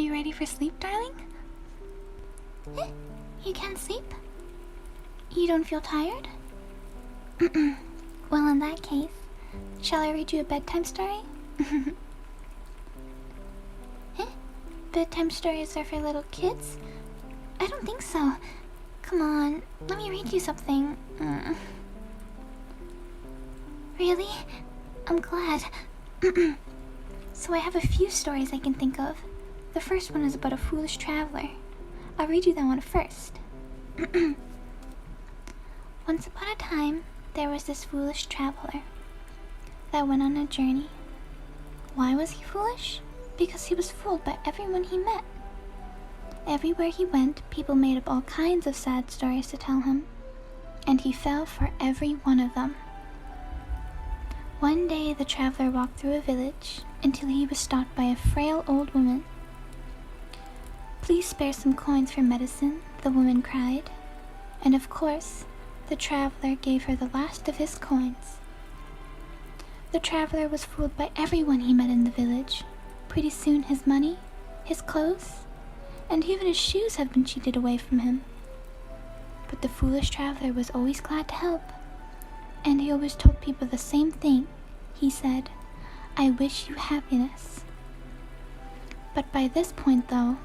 you ready for sleep, darling? You can't sleep? You don't feel tired? Well, in that case, shall I read you a bedtime story? Bedtime stories are for little kids? I don't think so. Come on, let me read you something. Really? I'm glad. So I have a few stories I can think of. The first one is about a foolish traveler. I'll read you that one first. Once upon a time, there was this foolish traveler that went on a journey. Why was he foolish? Because he was fooled by everyone he met. Everywhere he went, people made up all kinds of sad stories to tell him, and he fell for every one of them. One day, the traveler walked through a village until he was stopped by a frail old woman. "Please spare some coins for medicine," the woman cried, and of course, the traveler gave her the last of his coins. The traveler was fooled by everyone he met in the village. Pretty soon his money, his clothes, and even his shoes have been cheated away from him. But the foolish traveler was always glad to help, and he always told people the same thing. He said, "I wish you happiness." But by this point, though,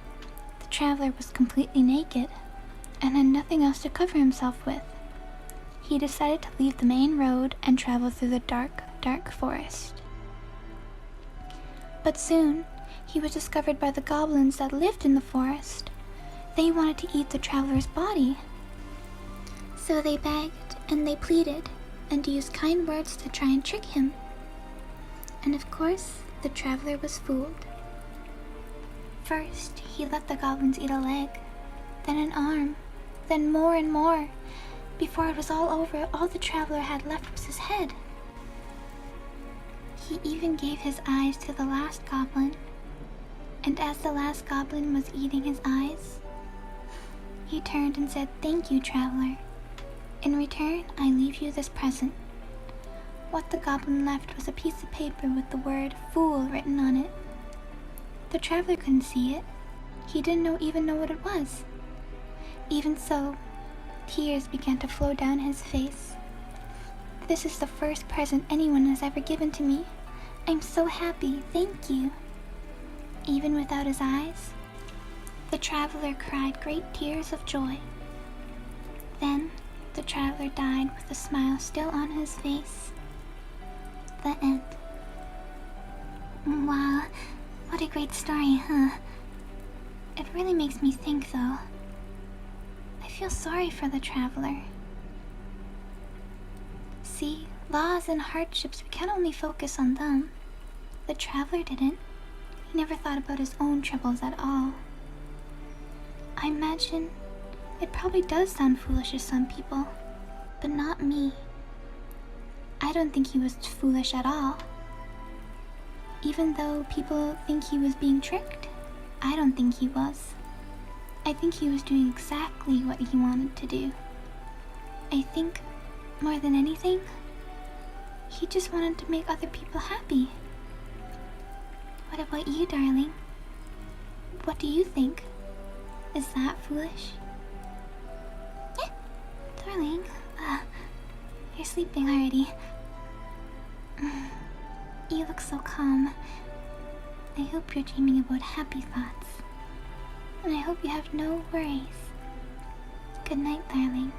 the traveler was completely naked and had nothing else to cover himself with. He decided to leave the main road and travel through the dark, dark forest. But soon, he was discovered by the goblins that lived in the forest. They wanted to eat the traveler's body. So they begged and they pleaded and used kind words to try and trick him. And of course, the traveler was fooled. First, he let the goblins eat a leg, then an arm, then more and more. Before it was all over, all the traveler had left was his head. He even gave his eyes to the last goblin, and as the last goblin was eating his eyes, he turned and said, "Thank you, traveler. In return, I leave you this present." What the goblin left was a piece of paper with the word "fool" written on it. The traveler couldn't see it. He didn't even know what it was. Even so, tears began to flow down his face. "This is the first present anyone has ever given to me. I'm so happy, thank you." Even without his eyes, the traveler cried great tears of joy. Then, the traveler died with a smile still on his face. The end. Wow, what a great story, huh? It really makes me think, though. I feel sorry for the traveler. See, laws and hardships, we can't only focus on them. The traveler didn't. He never thought about his own troubles at all. I imagine it probably does sound foolish to some people, but not me. I don't think he was foolish at all. Even though people think he was being tricked, I don't think he was. I think he was doing exactly what he wanted to do. I think, more than anything, he just wanted to make other people happy. What about you, darling? What do you think? Is that foolish? Darling, you're sleeping already. You look so calm. I hope you're dreaming about happy thoughts. And I hope you have no worries. Good night, darling.